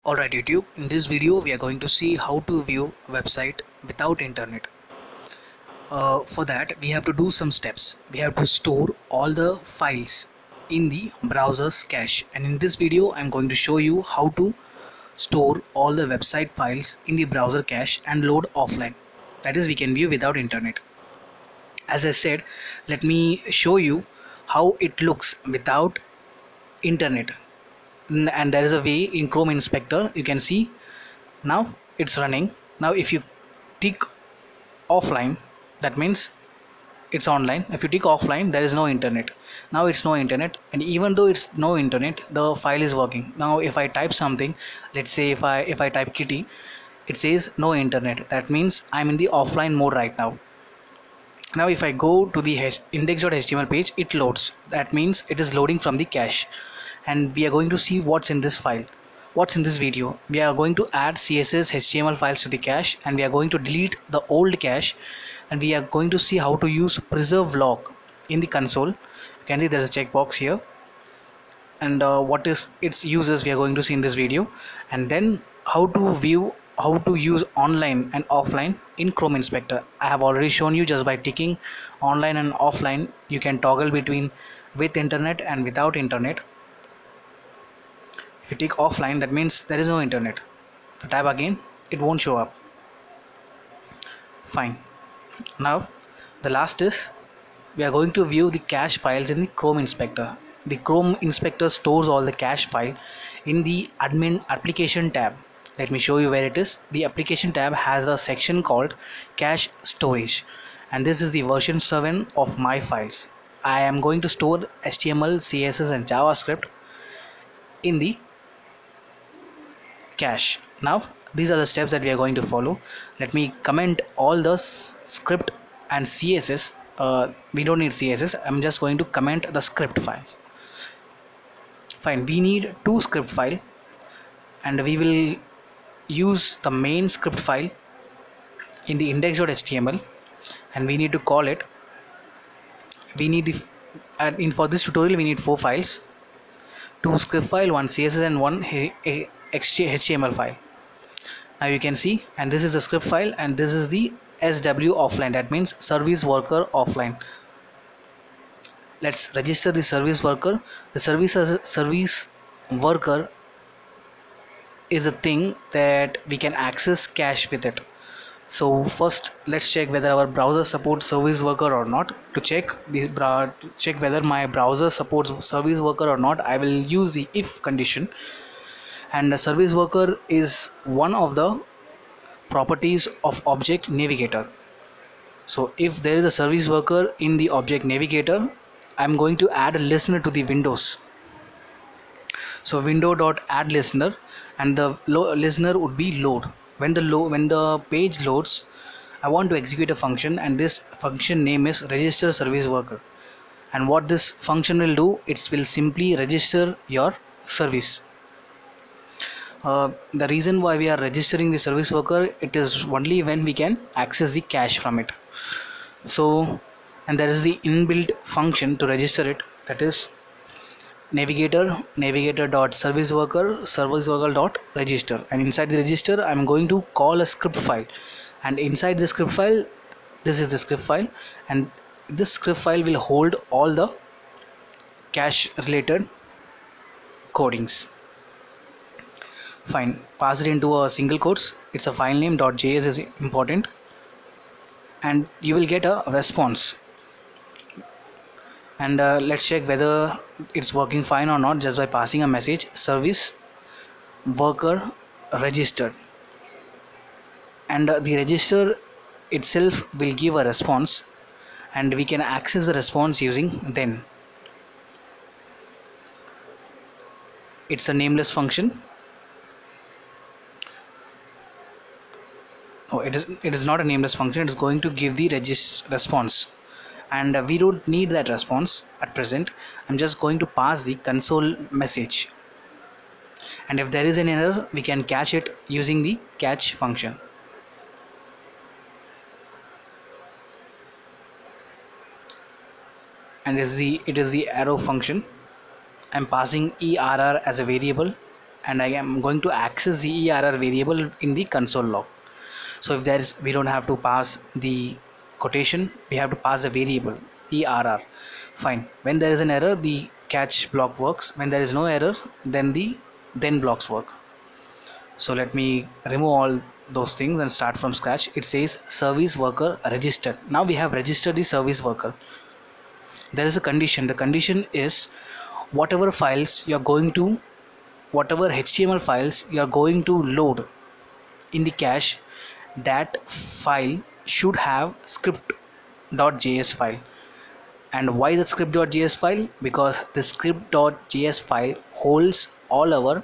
Alright YouTube, in this video we are going to see how to view a website without internet. For that we have to do some steps. We have to store all the files in the browser's cache, and in this video I'm going to show you how to store all the website files in the browser cache and load offline. That is, we can view without internet. As I said, let me show you how it looks without internet. And there is a way in Chrome Inspector. You can see now it's running. Now if you tick offline, that means it's online. If you tick offline, there is no internet. Now it's no internet, and even though it's no internet, the file is working. Now if I type something, let's say if I type kitty, it says no internet. That means I'm in the offline mode right now. Now if I go to the index.html page, it loads. That means it is loading from the cache, and we are going to see what's in this file. What's in this video? We are going to add CSS HTML files to the cache, and we are going to delete the old cache, and we are going to see how to use preserve log in the console. You can see there's a checkbox here, and what is its uses we are going to see in this video, and then how to use online and offline in Chrome Inspector. I have already shown you. Just by ticking online and offline, you can toggle between with internet and without internet. If you tick offline, that means there is no internet. If you type again, it won't show up. Fine. Now the last is, we are going to view the cache files in the Chrome Inspector. The Chrome Inspector stores all the cache file in the admin application tab. Let me show you where it is. The application tab has a section called cache storage, and this is the version 7 of my files. I am going to store HTML, CSS and JavaScript in the cache. Now these are the steps that we are going to follow. Let me comment all the script and CSS. We don't need CSS. I'm just going to comment the script file. Fine, we need two script file, and we will use the main script file in the index.html, and we need to call it. We need the in for this tutorial we need four files: two script file, one CSS and one HTML file. Now you can see, and this is the script file, and this is the SW offline. That means service worker offline. Let's register the service worker. The service worker is a thing that we can access cache with it. So first let's check whether our browser supports service worker or not. To check whether my browser supports service worker or not, I will use the if condition, and the service worker is one of the properties of object navigator. So if there is a service worker in the object navigator, I'm going to add a listener to the windows. So window.add listener, and the listener would be load. When the page loads, I want to execute a function, and this function name is register service worker. And what this function will do, it will simply register your service. The reason why we are registering the service worker, it is only when we can access the cache from it. So, and there is the inbuilt function to register it, that is navigator dot service worker dot register, and inside the register I'm going to call a script file, and inside the script file, this is the script file, and this script file will hold all the cache related codings. Fine, pass it into a single quotes. It's a file name .js is important, and you will get a response. And let's check whether it's working fine or not just by passing a message service worker registered, and the register itself will give a response, and we can access the response using then. It's a nameless function. Oh, it is not a nameless function. It's going to give the response, and we don't need that response at present. I'm just going to pass the console message, and if there is an error, we can catch it using the catch function. And it is the arrow function. I'm passing ERR as a variable, and I am going to access the ERR variable in the console log. So if there is, we don't have to pass the quotation, we have to pass a variable ERR. Fine. When there is an error, the catch block works. When there is no error, then the then blocks work. So let me remove all those things and start from scratch. It says service worker registered. Now we have registered the service worker. There is a condition. The condition is whatever files you are going to, whatever HTML files you are going to load in the cache, that file should have script.js file. And why the script.js file? Because the script.js file holds all our,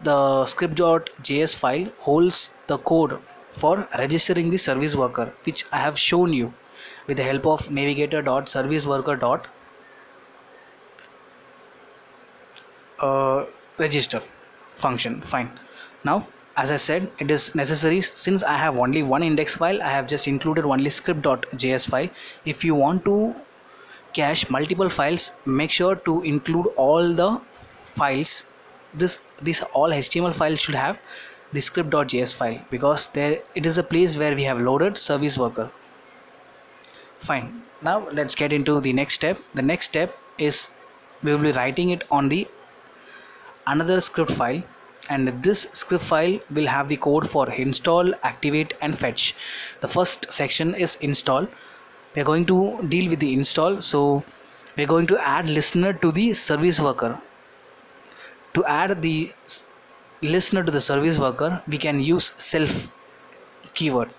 the script.js file holds the code for registering the service worker, which I have shown you with the help of navigator.serviceworker. Register function. Fine. Now as I said, it is necessary, since I have only one index file, I have just included only script.js file. If you want to cache multiple files, make sure to include all the files. This all HTML files should have the script.js file, because there it is a place where we have loaded service worker. Fine. Now let's get into the next step. The next step is we will be writing it on the another script file, and this script file will have the code for install, activate and fetch. The first section is install. We are going to deal with the install. So we are going to add listener to the service worker. To add the listener to the service worker, we can use self keyword.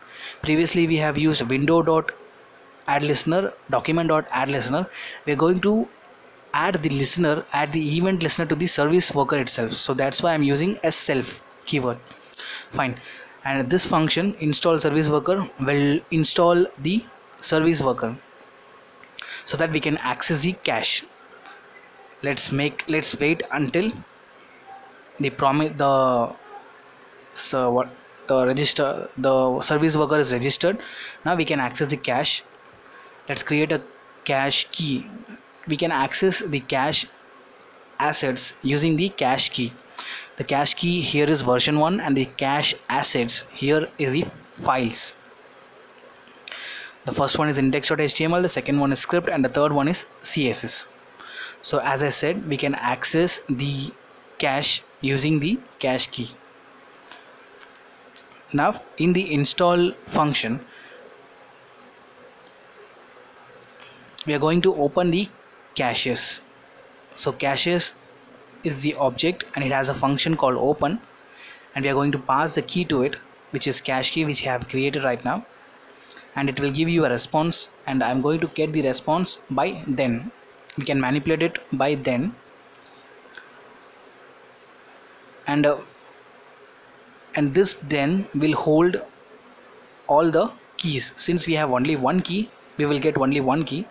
Previously we have used window.addListener, document.addListener. We are going to add the listener, add the event listener to the service worker itself. So that's why I'm using a self keyword. Fine. And this function install service worker will install the service worker so that we can access the cache. Let's wait until the service worker is registered. Now we can access the cache. Let's create a cache key. We can access the cache assets using the cache key. The cache key here is version 1, and the cache assets here is the files. The first one is index.html, the second one is script, and the third one is CSS. So as I said, we can access the cache using the cache key. Now in the install function, we are going to open the caches. So caches is the object, and it has a function called open, and we are going to pass the key to it, which is cache key, which I have created right now, and it will give you a response, and I'm going to get the response by then. We can manipulate it by then, and this then will hold all the keys. Since we have only one key, we will get only one key,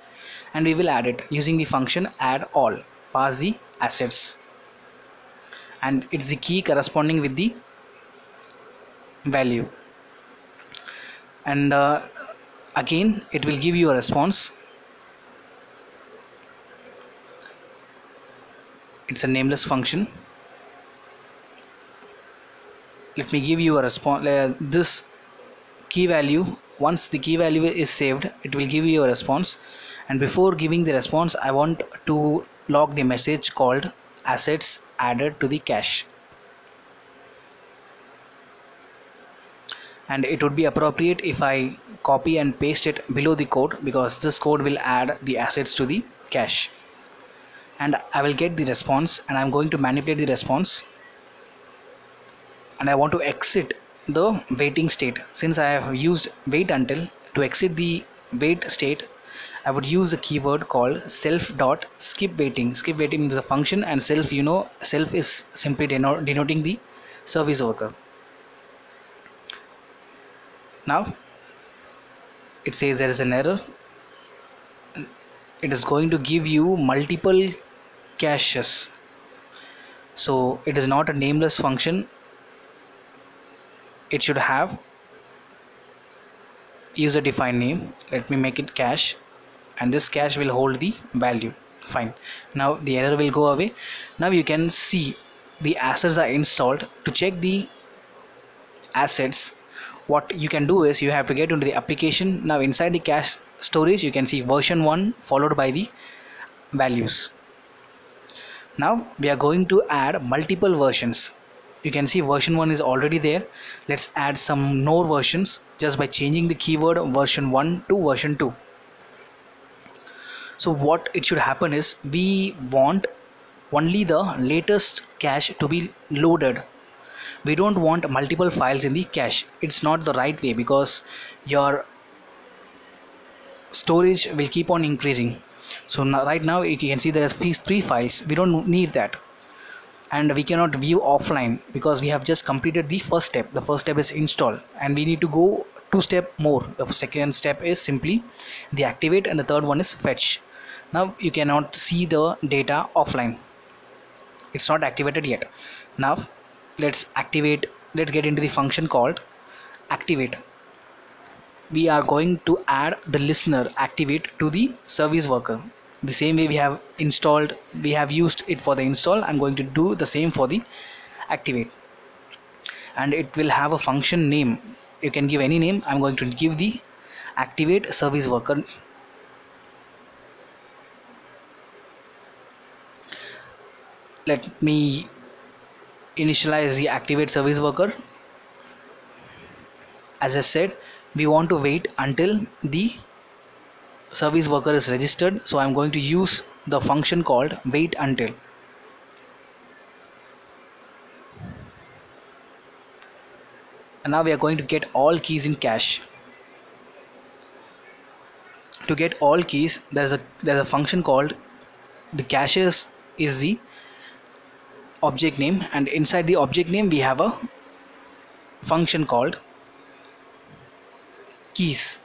and we will add it using the function add all. Pass the assets, and it's the key corresponding with the value, and again it will give you a response. It's a nameless function. Let me give you a response. This key value, once the key value is saved, it will give you a response, and before giving the response, I want to log the message called assets added to the cache. And it would be appropriate if I copy and paste it below the code, because this code will add the assets to the cache. And I will get the response, and I'm going to manipulate the response, and I want to exit the waiting state. Since I have used wait until, to exit the wait state, I would use a keyword called self.skipWaiting. Skip waiting is a function, and self, self is simply denoting the service worker. Now it says there is an error. It is going to give you multiple caches, so it is not a nameless function. It should have user defined name. Let me make it cache, and this cache will hold the value. Fine. Now the error will go away. Now you can see the assets are installed, to check the assets, what you can do is you have to get into the application. Now inside the cache storage you can see version 1 followed by the values. Now we are going to add multiple versions. You can see version 1 is already there. Let's add some more versions just by changing the keyword version 1 to version 2. So what it should happen is we want only the latest cache to be loaded. We don't want multiple files in the cache. It's not the right way, because your storage will keep on increasing. So now, right now you can see there is these 3 files. We don't need that, and we cannot view offline because we have just completed the first step. The first step is install, and we need to go 2 step more. The second step is simply the activate, and the third one is fetch. Now you cannot see the data offline, it's not activated yet. Now let's activate. Let's get into the function called activate. We are going to add the listener activate to the service worker. The same way we have installed, we have used it for the install, I'm going to do the same for the activate. And it will have a function name. You can give any name. I'm going to give the activate service worker. Let me initialize the activate service worker. As I said, we want to wait until the service worker is registered, so I'm going to use the function called wait until. And now we are going to get all keys in cache. To get all keys, there's a function called the caches is the object name, and inside the object name we have a function called keys,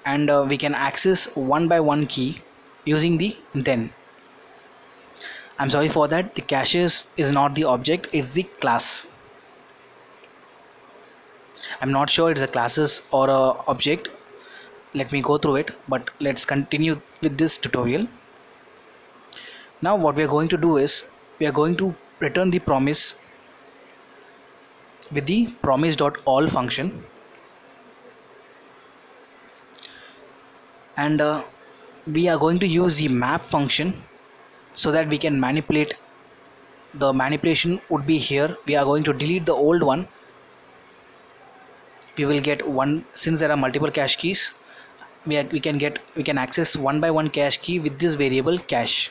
and we can access one by one key using the then. I'm sorry for that, the caches is not the object, it's the class. I'm not sure it's a classes or a object. Let me go through it, but let's continue with this tutorial. Now what we are going to do is we are going to return the promise with the promise.all function, and we are going to use the map function so that we can manipulate. The manipulation would be here. We are going to delete the old one. We will get one, since there are multiple cache keys, we can access one by one cache key with this variable cache.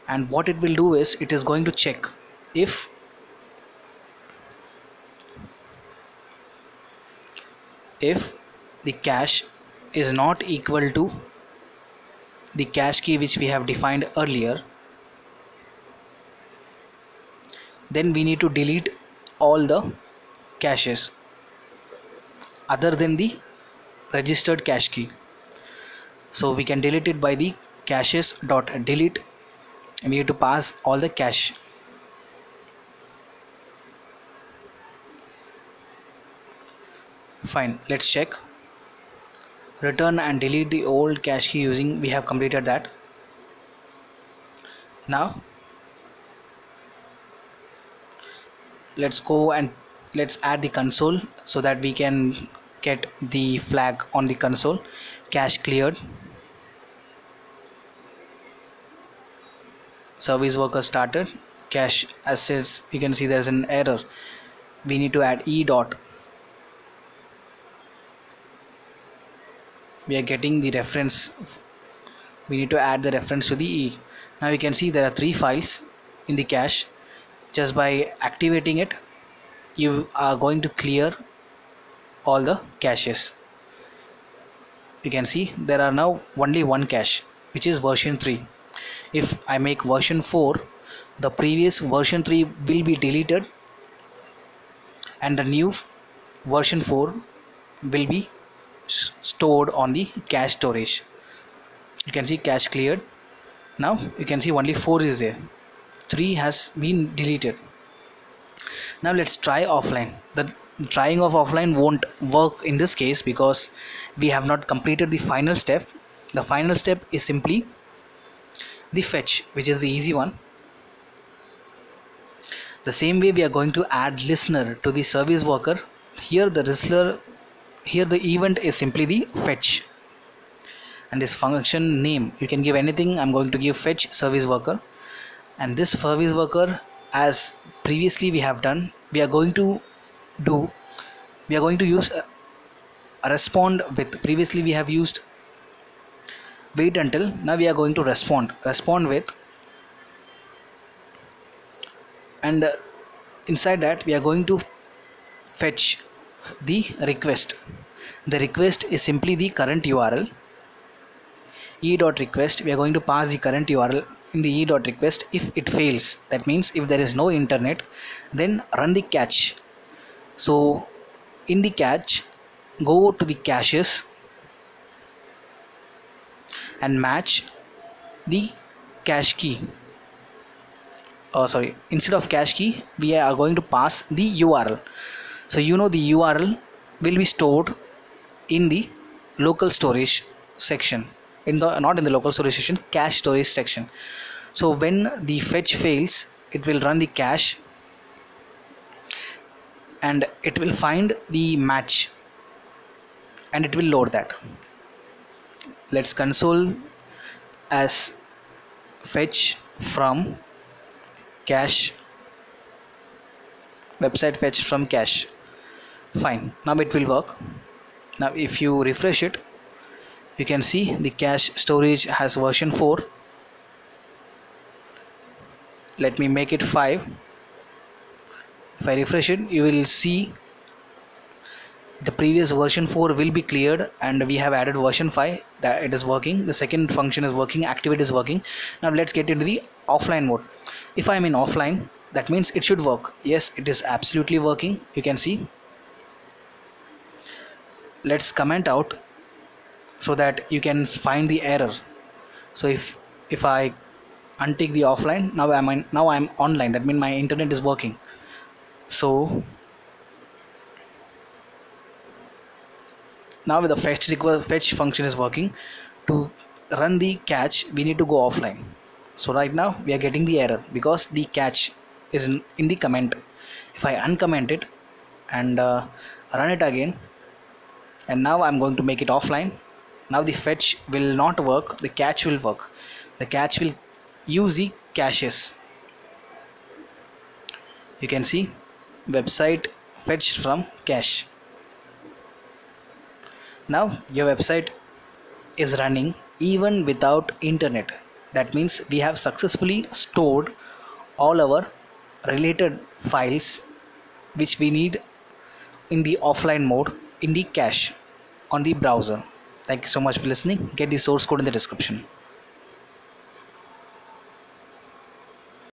And what it will do is it is going to check if the cache is not equal to the cache key which we have defined earlier, then we need to delete all the caches other than the registered cache key. So we can delete it by the caches dot delete, and we need to pass all the cache. Fine, let's check. Return and delete the old cache key using, we have completed that. Now let's go and let's add the console so that we can get the flag on the console. Cache cleared, service worker started, cache assets. You can see there's an error. We need to add e dot. We are getting the reference. We need to add the reference to the e. Now you can see there are 3 files in the cache. Just by activating it, you are going to clear all the caches. You can see there are now only one cache, which is version 3. If I make version 4, the previous version 3 will be deleted and the new version 4 will be stored on the cache storage. You can see cache cleared. Now you can see only 4 is there, 3 has been deleted. Now let's try offline. The trying of offline won't work in this case because we have not completed the final step. The final step is simply the fetch, which is the easy one. The same way we are going to add listener to the service worker. Here the listener, here the event is simply the fetch, and this function name you can give anything. I'm going to give fetch service worker, and this service worker, as previously we have done, do we are going to use a respond with. Previously we have used wait until, now we are going to respond with, and inside that we are going to fetch the request. The request is simply the current URL. E.request, we are going to pass the current URL in the e.request. If it fails, that means if there is no internet, then run the catch. So in the catch, go to the caches and match the cache key. Sorry, instead of cache key we are going to pass the URL. So the URL will be stored in the local storage section, in the not in the local storage section, cache storage section. So when the fetch fails, it will run the cache and it will find the match and it will load that. Let's console as fetch from cache, website fetch from cache. Fine, now it will work. Now if you refresh it, you can see the cache storage has version 4. Let me make it 5. If I refresh it, you will see the previous version 4 will be cleared and we have added version 5, that it is working. The second function is working, activate is working. Now let's get into the offline mode. If I'm in offline, that means it should work. Yes, it is absolutely working, you can see. Let's comment out so that you can find the error. So if I untick the offline, now I'm online, that means my internet is working. So now with the fetch function is working. To run the catch, we need to go offline. So right now we are getting the error because the catch is in the comment. If I uncomment it and run it again, and now I'm going to make it offline. Now the fetch will not work, the catch will work. The catch will use the caches. You can see website fetched from cache. Now your website is running even without internet. That means we have successfully stored all our related files which we need in the offline mode in the cache on the browser. Thank you so much for listening. Get the source code in the description.